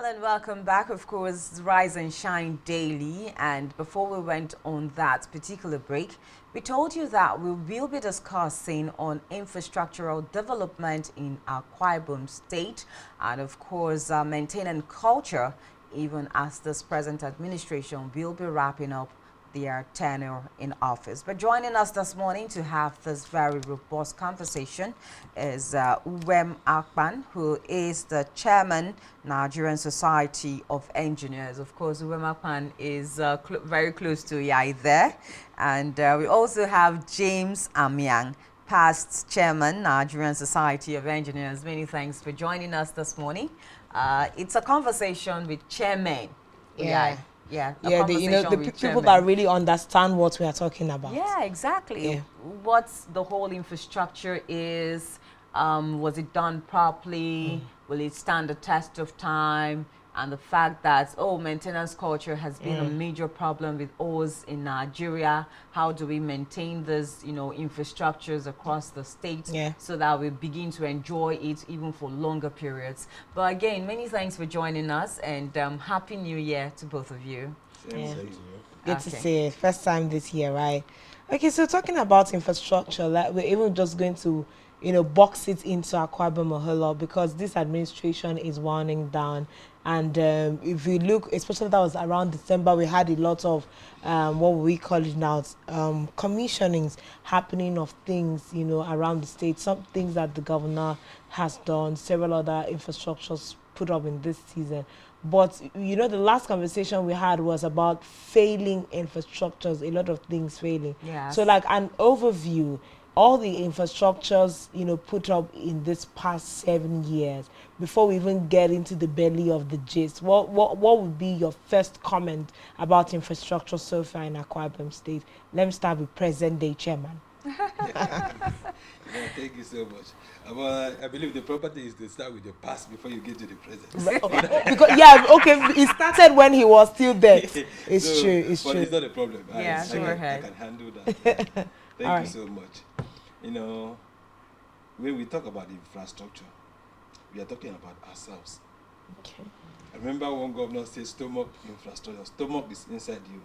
Hello and welcome back. Of course, Rise and Shine Daily. And before we went on that particular break, we told you that we will be discussing on infrastructural development in Akwa Ibom State and, of course, maintaining culture even as this present administration will be wrapping up their tenure in office. But joining us this morning to have this very robust conversation is Uwem Akpan, who is the chairman, Nigerian Society of Engineers. Of course, Uwem Akpan is very close to Yai there. And we also have James Amiang, past chairman, Nigerian Society of Engineers. Many thanks for joining us this morning. It's a conversation with chairmen. Yeah. Yeah, the people that really understand what we are talking about. Yeah, exactly. Yeah. What the whole infrastructure is, was it done properly? Will it stand the test of time? And the fact that, maintenance culture has been a major problem with us in Nigeria. How do we maintain this, infrastructures across the state so that we begin to enjoy it even for longer periods? But again, many thanks for joining us and Happy New Year to both of you. Good to see you. First time this year, right? Okay, so talking about infrastructure, like we're even just going to, box it into Akwa Ibom Moholo because this administration is winding down. And if we look, especially that was around December, we had a lot of what we call it now, commissionings happening of things, around the state. Some things that the governor has done, several other infrastructures put up in this season. But, the last conversation we had was about failing infrastructures, a lot of things failing. Yes. So like an overview, all the infrastructures, put up in this past 7 years, before we even get into the belly of the gist, what would be your first comment about infrastructure so far in Akwa Ibom State? Let me start with present day chairman. Yeah, thank you so much. I believe the property is to start with the past before you get to the present. Because it started when he was still there. It's true. But it's not a problem. Yeah, I can handle that. Thank you so much. When we talk about infrastructure, we are talking about ourselves. Okay. I remember one governor said stomach infrastructure. Stomach is inside you.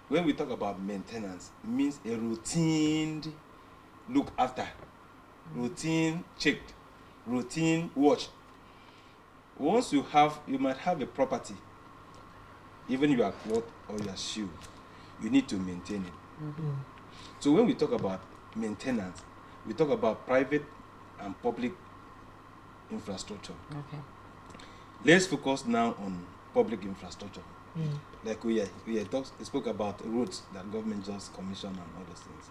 When we talk about maintenance, it means a routine look after, routine checked, routine watch. Once you might have a property, even your cloth or your shoe, you need to maintain it. So when we talk about maintenance, we talk about private and public infrastructure. Okay. Let's focus now on public infrastructure. Like we spoke about roads that government just commissioned and all those things.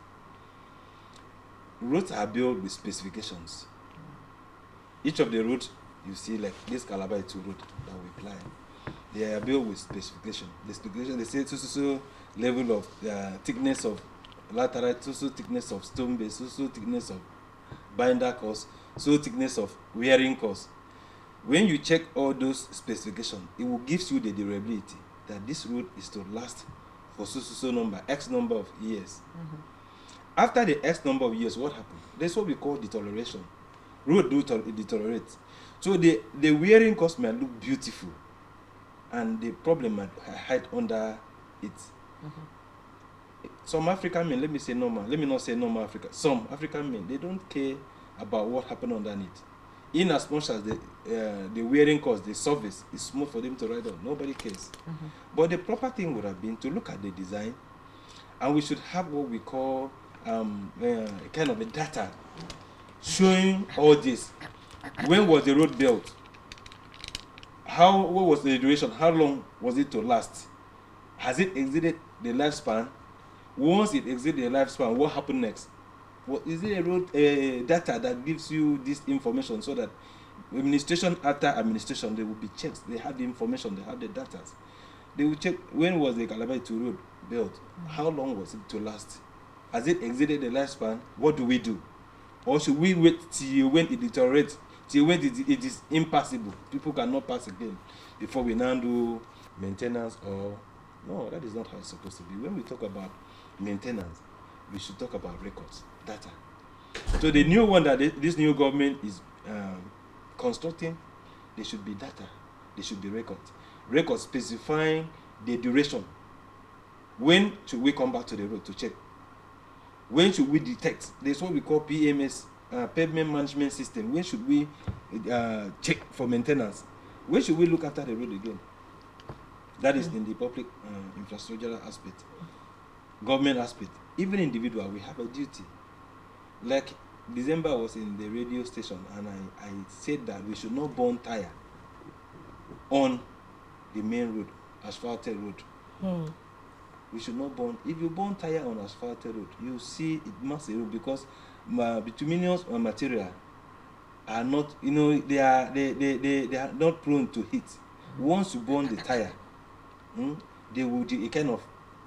Roads are built with specifications. Each of the roads you see, like this Calabar 2 road that we plan, they are built with specification. The specification, they say so level of thickness of laterite, so thickness of stone base, so thickness of binder course, so thickness of wearing course. When you check all those specifications, it will give you the durability that this road is to last for so number, X number of years. After the X number of years, what happens? That's what we call deterioration. Road do deteriorate. So the wearing course may look beautiful, and the problem might hide under it. Some African men, let me not say normal Africa. Some African men, they don't care about what happened underneath. In as much as the wearing course, the surface is smooth for them to ride on, nobody cares. But the proper thing would have been to look at the design, and we should have what we call kind of a data showing all this. When was the road built? What was the duration? How long was it to last? Has it exceeded the lifespan? Once it exceeds the lifespan, what happened next? Is it a road data that gives you this information so that administration after administration, there will be checks. They have the information, they have the data. They will check when was the Calabar 2 road built? How long was it to last? Has it exceeded the lifespan? What do we do? Or should we wait till when it deteriorates, till when it is impassable? People cannot pass again before we now do maintenance or... No, that is not how it's supposed to be. When we talk about maintenance, we should talk about records, data. So the new one that this new government is constructing, there should be data. There should be records specifying the duration. When should we come back to the road to check? When should we detect? There's what we call PMS, pavement management system. When should we check for maintenance? When should we look after the road again? That is in the public infrastructural aspect. Government aspect. Even individual, we have a duty. Like December, I was in the radio station and I said that we should not burn tire on the main road, asphalted road. We should not burn. If you burn tire on asphalted road, you see it must erode because bituminous material are not, they are not prone to heat. Once you burn the tire, they will do a kind of,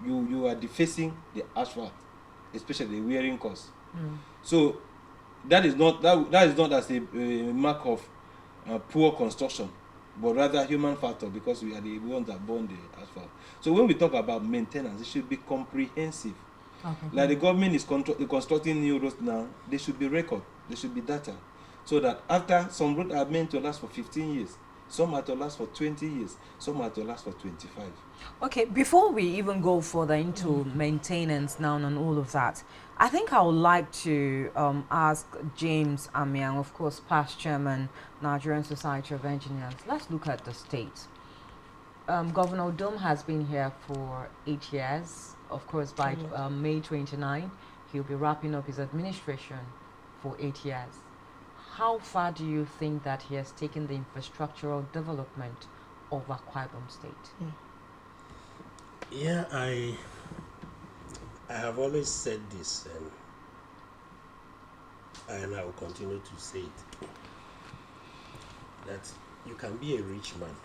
you are defacing the asphalt, especially the wearing cause. So that is not as a mark of poor construction, but rather human factor, because we are the ones that burn the asphalt. So when we talk about maintenance, it should be comprehensive. Okay. Like the government is constructing new roads now, there should be record, there should be data, so that after some roads are meant to last for 15 years, some are to last for 20 years, some are to last for 25. Okay, before we even go further into maintenance now and all of that, I think I would like to ask James Amiang, of course, past chairman, Nigerian Society of Engineers. Let's look at the state. Governor Dome has been here for 8 years. Of course, by May 29, he'll be wrapping up his administration for 8 years. How far do you think that he has taken the infrastructural development of Akwa Ibom State? Yeah, I have always said this, and I will continue to say it, that you can be a rich man,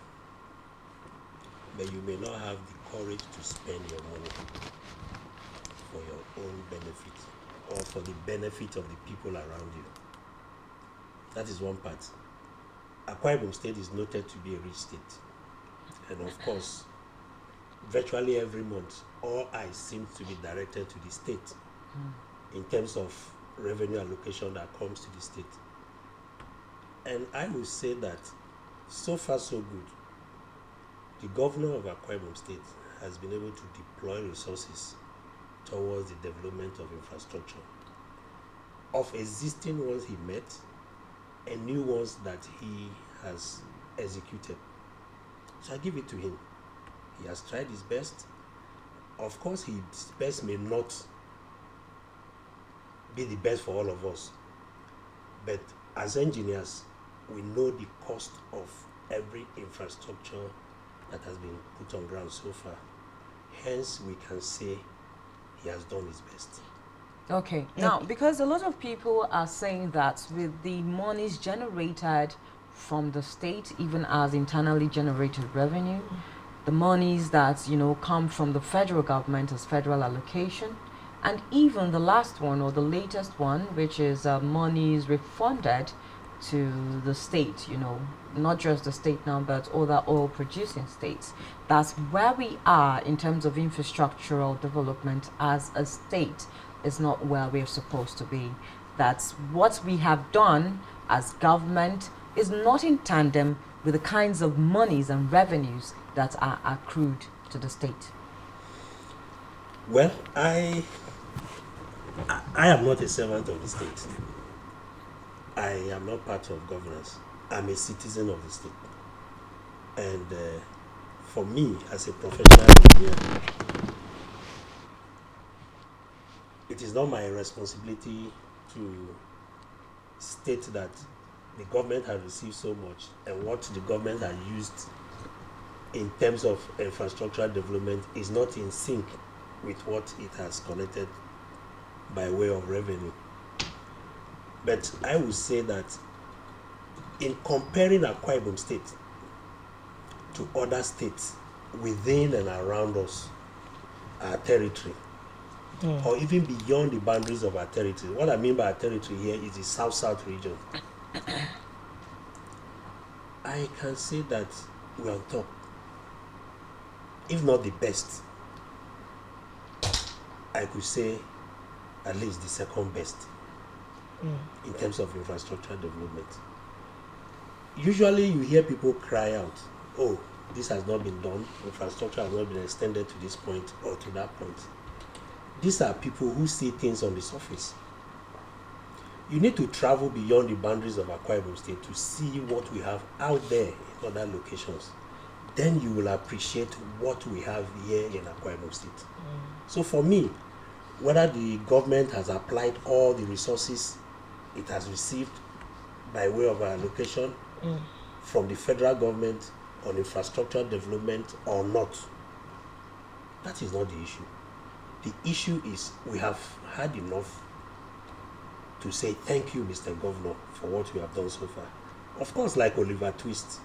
but you may not have the courage to spend your money for your own benefit or for the benefit of the people around you. That is one part. Akwa Ibom State is noted to be a rich state, and of course, virtually every month, all eyes seem to be directed to the state in terms of revenue allocation that comes to the state. And I will say that so far so good. The governor of Akwa Ibom State has been able to deploy resources towards the development of infrastructure, of existing ones he met and new ones that he has executed. So I give it to him. He has tried his best. Of course, his best may not be the best for all of us, but as engineers, we know the cost of every infrastructure that has been put on ground so far. Hence, we can say he has done his best. Okay, now, because a lot of people are saying that with the monies generated from the state, even as internally generated revenue, the monies that, come from the federal government as federal allocation, and even the last one or the latest one, which is monies refunded to the state, not just the state now, but other oil producing states. That's where we are in terms of infrastructural development as a state. Is not where we're supposed to be. That's what we have done as government is not in tandem with the kinds of monies and revenues that are accrued to the state. Well, I am not a servant of the state. I am not part of governance. I'm a citizen of the state. And for me, as a professional engineer, it is not my responsibility to state that the government has received so much and what the government has used in terms of infrastructural development is not in sync with what it has collected by way of revenue. But I would say that in comparing Akwa Ibom State to other states within and around us, our territory, or even beyond the boundaries of our territory. What I mean by our territory here is the South-South region. I can say that we're on top, if not the best. I could say at least the second best in terms of infrastructure development. Usually you hear people cry out oh, this has not been done, infrastructure has not been extended to this point or to that point. These are people who see things on the surface. You need to travel beyond the boundaries of Akwa Ibom State to see what we have out there in other locations. Then you will appreciate what we have here in Akwa Ibom State. So for me, whether the government has applied all the resources it has received by way of allocation from the federal government on infrastructure development or not, that is not the issue. The issue is we have had enough to say thank you, Mr. Governor, for what you have done so far. Of course, like Oliver Twist,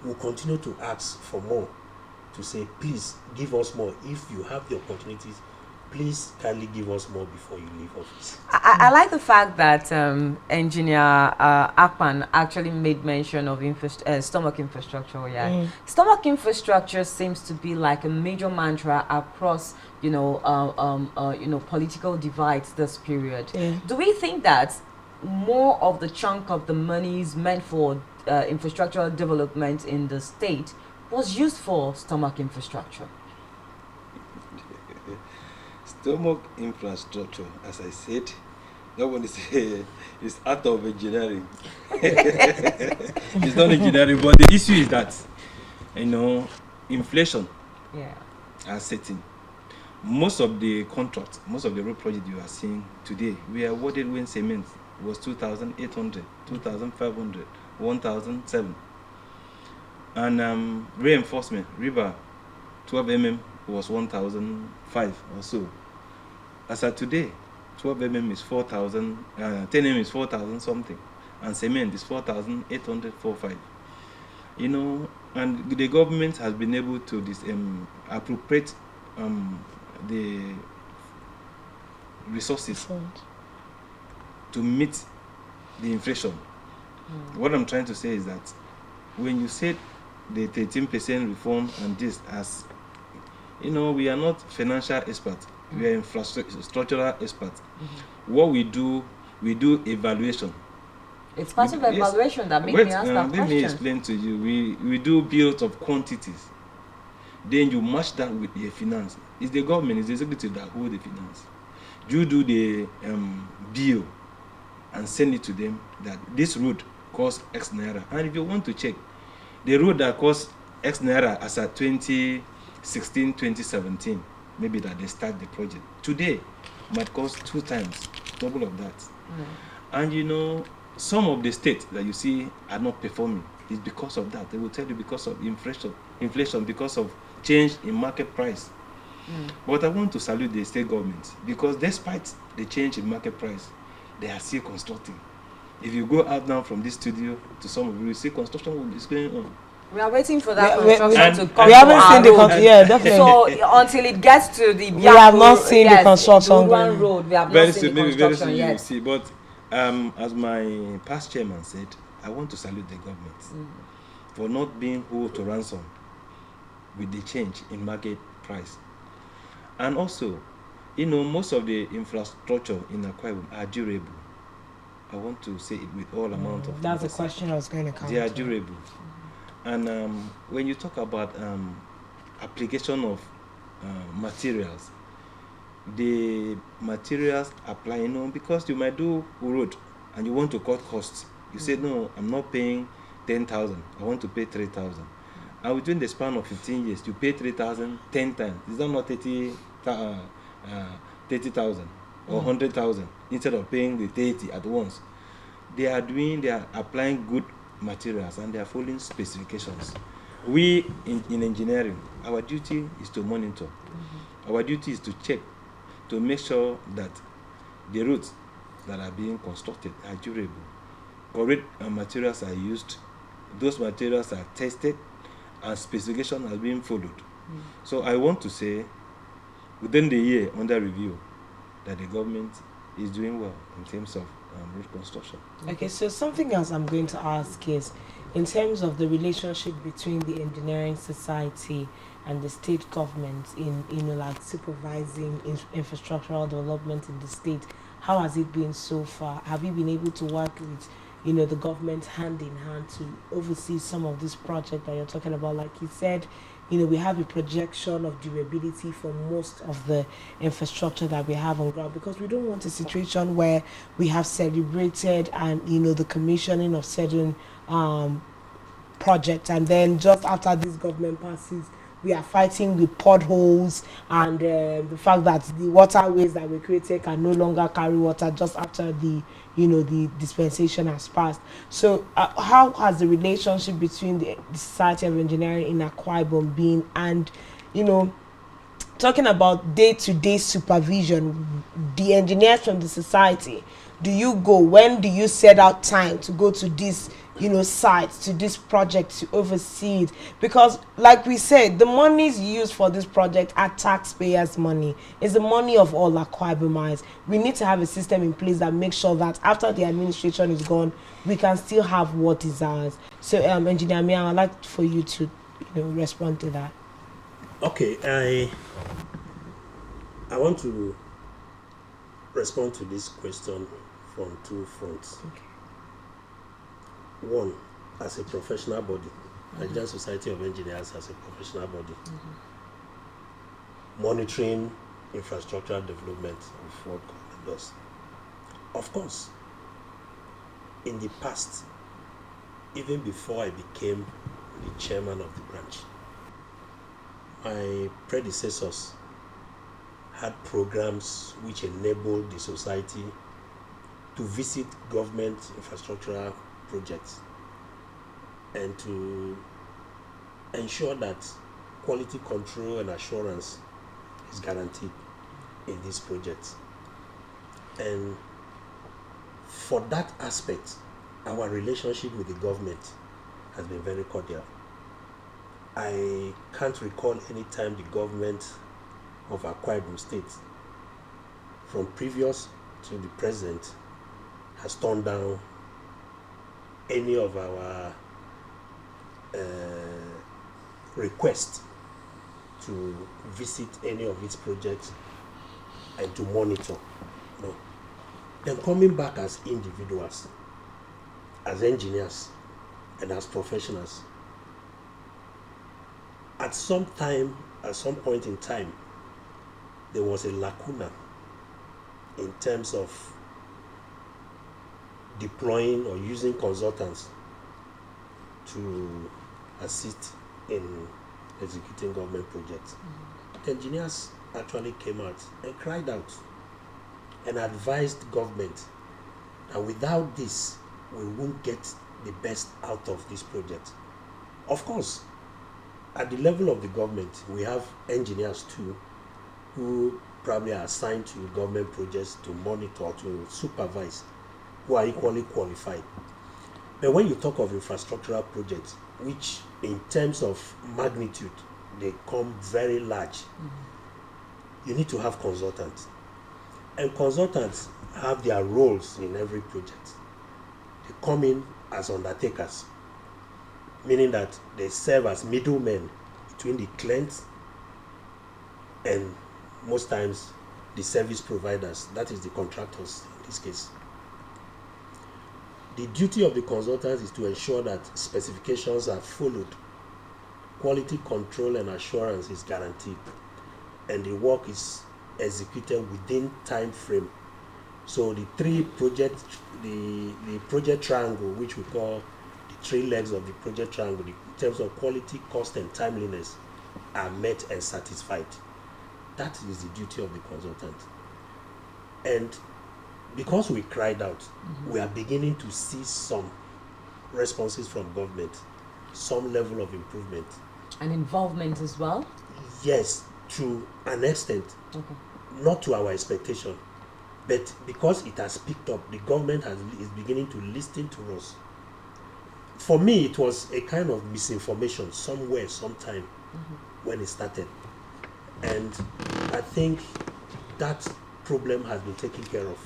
we'll continue to ask for more, to say, please give us more. If you have the opportunities, please kindly give us more before you leave office. I like the fact that Engineer Akpan actually made mention of stomach infrastructure. Yeah, stomach infrastructure seems to be like a major mantra across, political divides this period. Yeah. Do we think that more of the chunk of the monies meant for infrastructural development in the state was used for stomach infrastructure? Stomach infrastructure, as I said, nobody say it's art of engineering. It's not engineering, but the issue is that, inflation are setting. Most of the contracts, most of the road projects you are seeing today, we are awarded when cement was 2,800, 2,500, 1,007. And reinforcement, river, 12 mm was 1,005 or so. As of today, 12 mm is 4,000, 10 mm is 4,000 something, and cement is 4,845. And the government has been able to appropriate the resources to meet the inflation. What I'm trying to say is that when you said the 13% reform and this, as we are not financial experts, we are structural experts. What we do evaluation. It's part of evaluation that makes me ask that question. Let me explain to you. We do build of quantities. Then you match that with the finance. It's the government, it's the executive that hold the finance. You do the bill and send it to them that this road costs X naira. And if you want to check, the road that costs X naira as at 2016, 2017, maybe that they start the project, today might cost 2 times, double of that. And some of the states that you see are not performing. It's because of that. They will tell you because of inflation, because of change in market price. But I want to salute the state government, because despite the change in market price, they are still constructing. If you go out now from this studio to some of you, see construction is going on. We are waiting for that construction to come. We haven't seen the construction. Yeah, definitely. So until it gets to the we have not seen the construction. One road. We have not seen the construction yet. You see, but as my past chairman said, I want to salute the government for not being held to ransom with the change in market price. And also, most of the infrastructure in Akwa Ibom are durable. I want to say it with all amount of. That's the question I was going to come. They are durable. And when you talk about application of materials, the materials apply, because you might do road and you want to cut costs. You say, no, I'm not paying 10,000. I want to pay 3,000. And within the span of 15 years, you pay 3,000 10 times. Is that not 30,000 or 100,000 instead of paying the 30 at once? They are applying good materials and they are following specifications. We in engineering, our duty is to monitor. Our duty is to check, to make sure that the roads that are being constructed are durable. Correct materials are used, those materials are tested, and specification has been followed. So I want to say, within the year under review, that the government is doing well in terms of road construction. Okay, so something else I'm going to ask is, in terms of the relationship between the engineering society and the state government in like supervising infrastructural development in the state, how has it been so far? Have you been able to work with the government hand in hand to oversee some of this project that you're talking about. Like you said, we have a projection of durability for most of the infrastructure that we have on ground, because we don't want a situation where we have celebrated and the commissioning of certain project, and then just after this government passes, we are fighting with potholes and the fact that the waterways that we created can no longer carry water just after the dispensation has passed. So how has the relationship between the Society of Engineering in Akwa Ibom been? And talking about day-to-day supervision, the engineers from the society, when do you set out time to go to this sites, to this project, to oversee it? Because like we said, the monies used for this project are taxpayers' money. It's the money of all Akwa Ibomites. We need to have a system in place that makes sure that after the administration is gone, we can still have what is ours. So Engineer Mia, I'd like for you to respond to that. Okay, I want to respond to this question from two fronts. Okay. One, as a professional body, Nigerian Society of Engineers as a professional body, monitoring infrastructural development of what government does. Of course, in the past, even before I became the chairman of the branch, my predecessors had programs which enabled the society to visit government infrastructural projects and to ensure that quality control and assurance is guaranteed in these projects. And for that aspect, our relationship with the government has been very cordial. I can't recall any time the government of Akwa Ibom State, from previous to the present, has turned down any of our requests to visit any of its projects and to monitor. No. Then coming back as individuals, as engineers, and as professionals, at some point in time, there was a lacuna in terms of deploying or using consultants to assist in executing government projects. Engineers actually came out and cried out and advised government that without this, we won't get the best out of this project. Of course, at the level of the government, we have engineers too, who probably are assigned to government projects to monitor, to supervise, who are equally qualified. But when you talk of infrastructural projects, which in terms of magnitude, they come very large, you need to have consultants. And consultants have their roles in every project. They come in as undertakers, meaning that they serve as middlemen between the clients and most times the service providers, that is the contractors in this case. The duty of the consultants is to ensure that specifications are followed, quality control and assurance is guaranteed, and the work is executed within time frame. So the project triangle, which we call the three legs of the project triangle, in terms of quality, cost, and timeliness, are met and satisfied. That is the duty of the consultant. And because we cried out, we are beginning to see some responses from government, some level of improvement. And involvement as well? Yes, to an extent. Not to our expectation, but because it has picked up, the government is beginning to listen to us. For me, it was a kind of misinformation somewhere, sometime when it started. And I think that problem has been taken care of.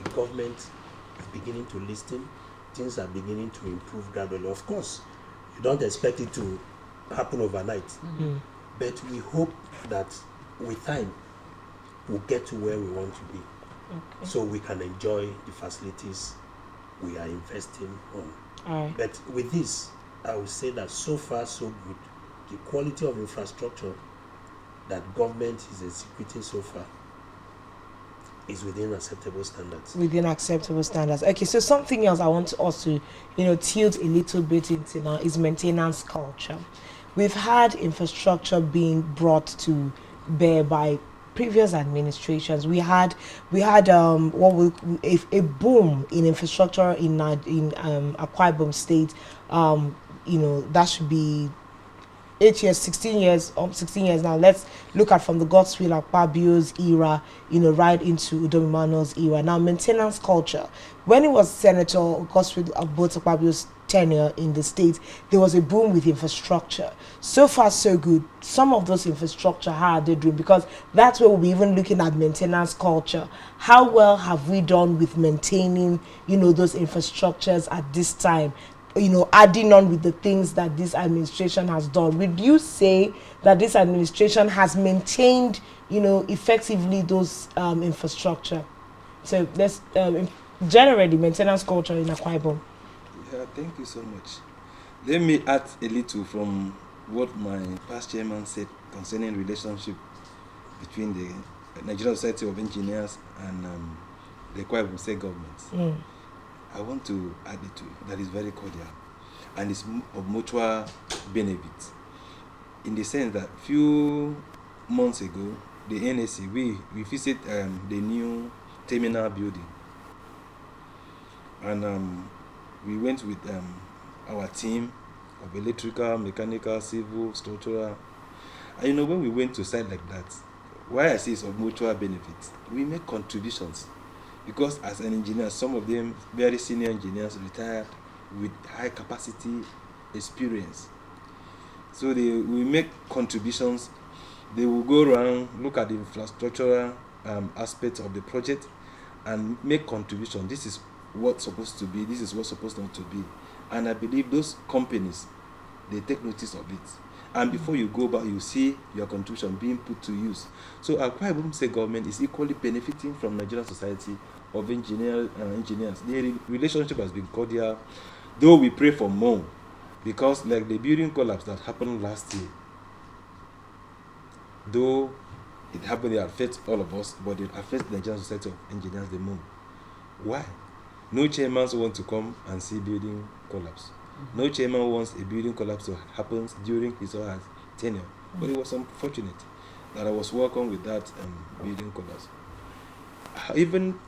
The government is beginning to listen. Things are beginning to improve gradually. Of course, you don't expect it to happen overnight. But we hope that with time, we'll get to where we want to be. So we can enjoy the facilities we are investing on. All right. But with this, I would say that so far so good. The quality of infrastructure that government is executing so far is within acceptable standards. Within acceptable standards. Okay, so something else I want us to, tilt a little bit into now is maintenance culture. We've had infrastructure being brought to bear by previous administrations. A boom in infrastructure in Akwa Ibom State. That should be 8 years, 16 years, 16 years now. Let's look at from the Godswill Akpabio's era, right into Udom Emmanuel's era. Now, maintenance culture. When it was Senator Godswill Akpabio's tenure in the state, there was a boom with infrastructure. So far, so good. Some of those infrastructure, how are they doing? Because that's where we'll be even looking at maintenance culture. How well have we done with maintaining, those infrastructures at this time? Adding on with the things that this administration has done, would you say that this administration has maintained, effectively those infrastructure? So let's generally maintenance culture in Akwa Ibom. Yeah, thank you so much. Let me add a little from what my past chairman said concerning relationship between the Nigerian Society of Engineers and the Akwa Ibom State government. I want to add it to you. That is very cordial and it's of mutual benefit, in the sense that few months ago, the NSC, we visit the new terminal building, and we went with our team of electrical, mechanical, civil, structural. And when we went to site like that, why I say it's of mutual benefit, we make contributions. Because as an engineer, some of them very senior engineers retired with high capacity experience. So we make contributions. They will go around, look at the infrastructural aspects of the project and make contributions. This is what's supposed to be, this is what's supposed not to be. And I believe those companies, they take notice of it. And before you go back, you see your contribution being put to use. So Akwa Ibom State government is equally benefiting from Nigerian Society of Engineers. The relationship has been cordial, though we pray for more, because like the building collapse that happened last year, though it happened, it affects all of us, but it affects the Nigerian Society of Engineers the more. Why? No chairman wants to come and see building collapse. No chairman wants a building collapse to happen during his or her tenure. But it was unfortunate that I was welcome with that building collapse. Even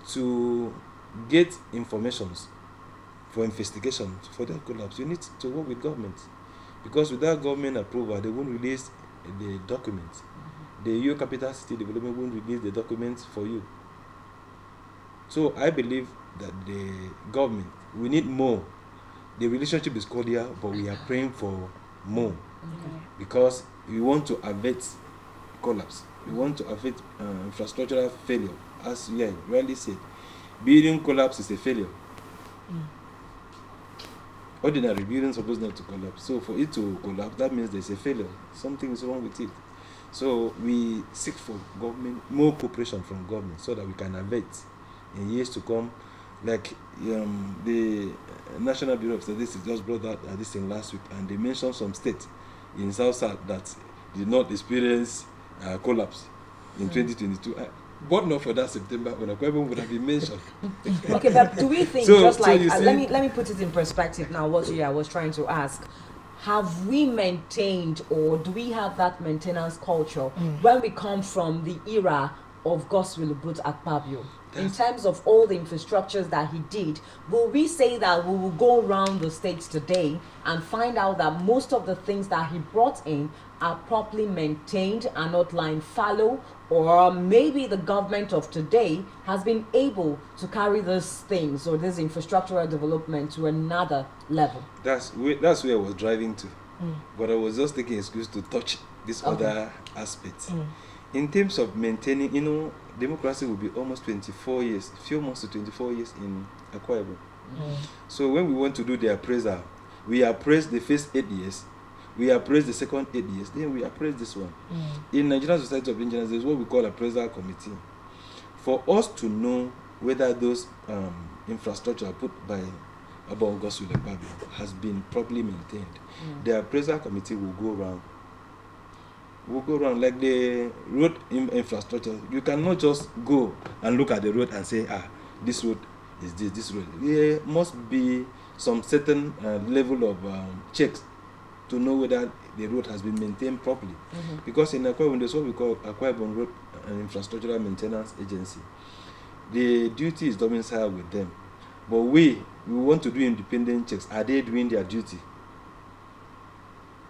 to get information for investigation for that collapse, you need to work with government. Because without government approval, they won't release the documents. The EU Capital City Development won't release the documents for you. So I believe that the government, we need more. The relationship is cordial, but we are praying for more. Because we want to avert collapse. We want to avert infrastructural failure. As you rightly said, building collapse is a failure. Ordinary building is supposed not to collapse. So for it to collapse, that means there's a failure. Something is wrong with it. So we seek for government, more cooperation from government, so that we can avert in years to come. Like the National Bureau of Statistics just brought out this thing last week, and they mentioned some states in South that did not experience collapse in 2022. But not for that September when Akwa Ibom would have been mentioned. Okay, but do we think let me put it in perspective now? What I was trying to ask: have we maintained, or do we have that maintenance culture when we come from the era of Godswill Akpabio? In terms of all the infrastructures that he did, will we say that we will go around the states today and find out that most of the things that he brought in are properly maintained and not lying fallow, or maybe the government of today has been able to carry these things or this infrastructural development to another level? That's where I was driving to. But I was just taking excuse to touch this other aspect. In terms of maintaining, democracy will be almost 24 years, few months to 24 years in Akwa Ibom. So when we want to do the appraisal, we appraise the first 8 years, we appraise the second 8 years, then we appraise this one. In Nigerian Society of Engineers, there's what we call appraisal committee. For us to know whether those infrastructure put by Ibom has been properly maintained, the appraisal committee will go around. Like the road infrastructure. You cannot just go and look at the road and say, this road is this road. There must be some certain level of checks to know whether the road has been maintained properly. Because in Akwa, there's what we call Akwa Ibom Road and Infrastructural Maintenance Agency. The duty is domiciled with them. But we want to do independent checks. Are they doing their duty?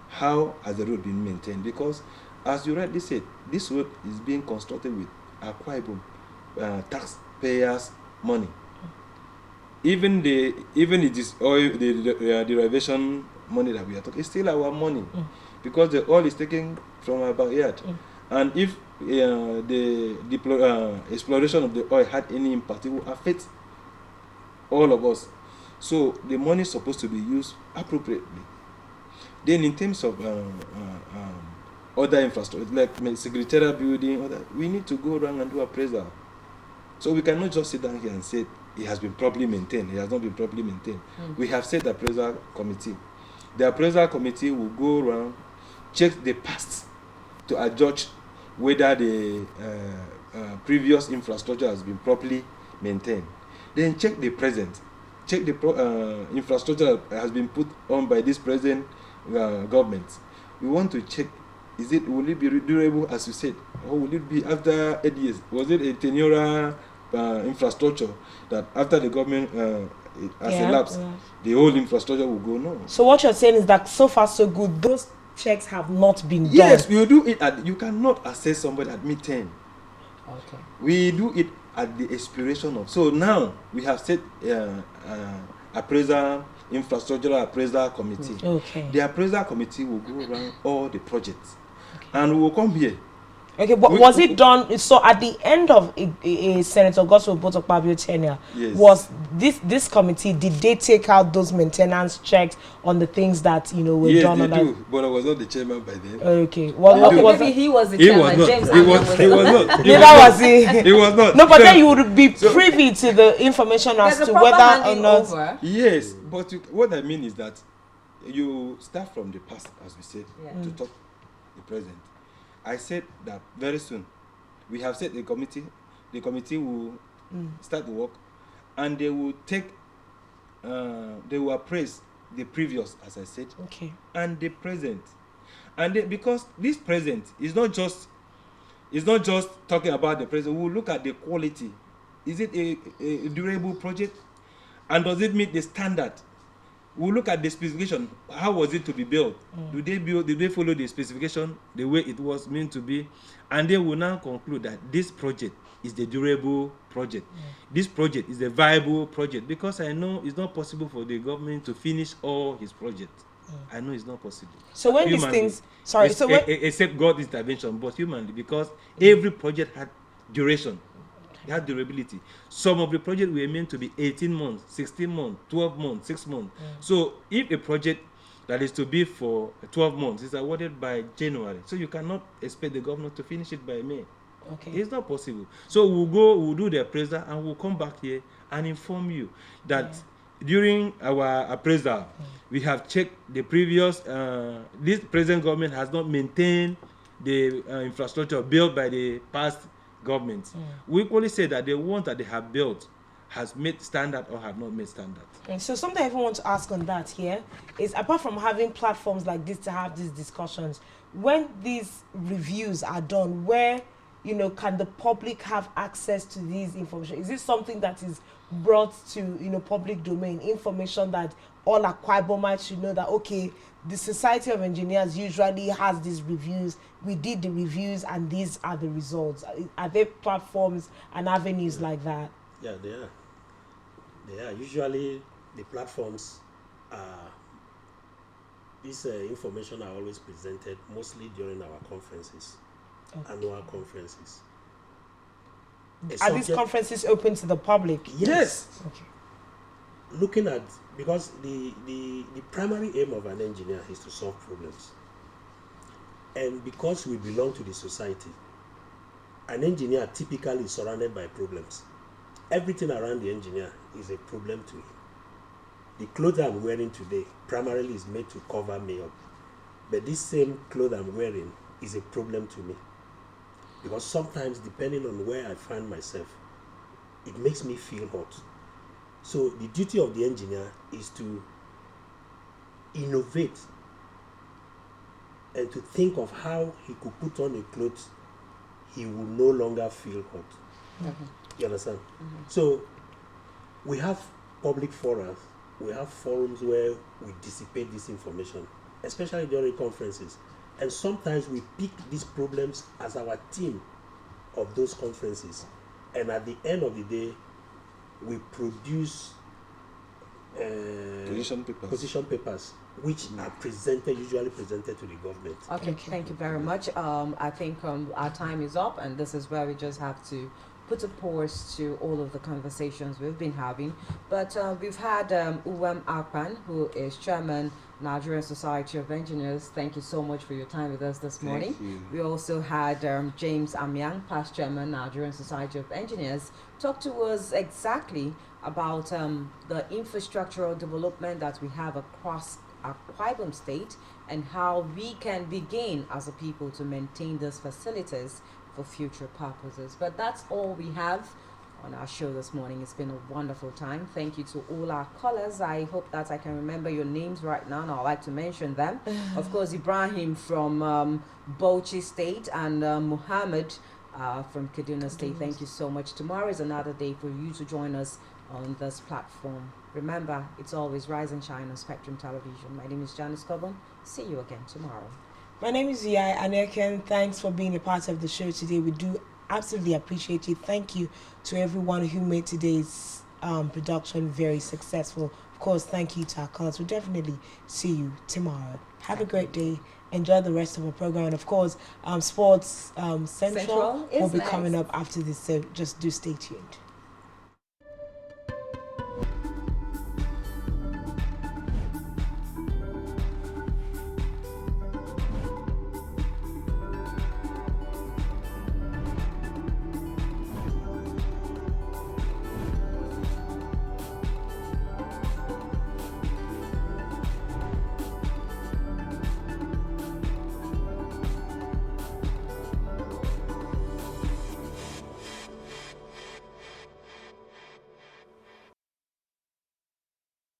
How has the road been maintained? Because, as you rightly said, this road is being constructed with Akwa Ibom taxpayers' money. Even it is oil, the derivation money that we are talking, it's still our money, because the oil is taken from our backyard. And if the exploration of the oil had any impact, it will affect all of us. So the money is supposed to be used appropriately. Then in terms of other infrastructure, like secretarial building, we need to go around and do appraisal. So we cannot just sit down here and say it has been properly maintained. It has not been properly maintained. We have set the appraisal committee. The appraisal committee will go around, check the past to adjudge whether the previous infrastructure has been properly maintained. Then check the present. Check the infrastructure that has been put on by this present government. We want to check, will it be durable, as you said, or will it be after 8 years? Was it a tenure infrastructure that after the government has elapsed, the whole infrastructure will go? No. So what you're saying is that so far so good, those checks have not been done. Yes, we will do it you cannot assess somebody at mid-term. Okay. We do it at the expiration of. So now we have set infrastructural appraisal committee. Okay. The appraisal committee will go around all the projects, and we will come here. Okay, but was it done? So at the end of Senator Godswill Botokpabio tenure, was this committee, did they take out those maintenance checks on the things that were done? Yes, on they that? do, but I was not the chairman by then. Okay, well, maybe he was the chairman. James He was not. Neither was he. He was not. No, but then you would be privy to the information as to whether or not. Yes, but what I mean is that you start from the past, as we said, to talk the present. I said that very soon we have set a committee. The committee will start the work, and they will they will appraise the previous, as I said, and the present. And because this present is not just talking about the present. We will look at the quality. Is it a durable project, and does it meet the standard? We'll look at the specification. How was it to be built? Did they follow the specification the way it was meant to be? And they will now conclude that this project is the durable project. This project is a viable project, because I know it's not possible for the government to finish all his projects. I know it's not possible. So when these things, except God's intervention, but humanly, because every project had duration. They had durability. Some of the projects were meant to be 18 months, 16 months, 12 months, 6 months. So if a project that is to be for 12 months is awarded by January, so you cannot expect the governor to finish it by May. It's not possible. So we'll do the appraisal, and we'll come back here and inform you that during our appraisal, we have checked the previous, this present government has not maintained the infrastructure built by the past governments. We equally say that the ones that they have built has met standard or have not met standard. And so something I even want to ask on that here is, apart from having platforms like this to have these discussions, when these reviews are done, where can the public have access to these information? Is it something that is brought to public domain information that all Akwa Ibomites should know that, okay, the Society of Engineers usually has these reviews, we did the reviews, and these are the results? Are there platforms and avenues like that? Yeah, they are. They are. Usually the platforms are, this information are always presented mostly during our conferences, annual conferences. Are these conferences open to the public? Yes. Okay. Looking at, because the primary aim of an engineer is to solve problems. And because we belong to the society, an engineer typically is surrounded by problems. Everything around the engineer is a problem to me. The clothes I'm wearing today primarily is made to cover me up. But this same clothes I'm wearing is a problem to me. Because sometimes, depending on where I find myself, it makes me feel hot. So the duty of the engineer is to innovate and to think of how he could put on a clothes he will no longer feel hot. Mm-hmm. You understand? Mm-hmm. So we have public forums, we have forums where we dissipate this information, especially during conferences. And sometimes we pick these problems as our theme of those conferences. And at the end of the day, we produce position papers which are usually presented to the government. Okay, thank you very much. I think our time is up, and this is where we just have to put a pause to all of the conversations we've been having. But we've had Akwa, who is Chairman, Nigerian Society of Engineers. Thank you so much for your time with us this morning. Thank you. We also had James Amyang, past Chairman, Nigerian Society of Engineers, talk to us exactly about the infrastructural development that we have across Akwa Ibom State and how we can begin as a people to maintain these facilities for future purposes. But that's all we have on our show this morning. It's been a wonderful time. Thank you to all our callers. I hope that I can remember your names right now, and I'd like to mention them. Of course, Ibrahim from Bauchi State and Muhammad from Kaduna State. Thank you so much. Tomorrow is another day for you to join us on this platform. Remember, it's always Rise and Shine on Spectrum Television. My name is Janice Cobham. See you again tomorrow. My name is Yai Aneken. Thanks for being a part of the show today. We do absolutely appreciate it. Thank you to everyone who made today's production very successful. Of course, thank you to our callers. We'll definitely see you tomorrow. Have a great day. Enjoy the rest of our program. And of course, Sports Central will be coming up after this, so just do stay tuned.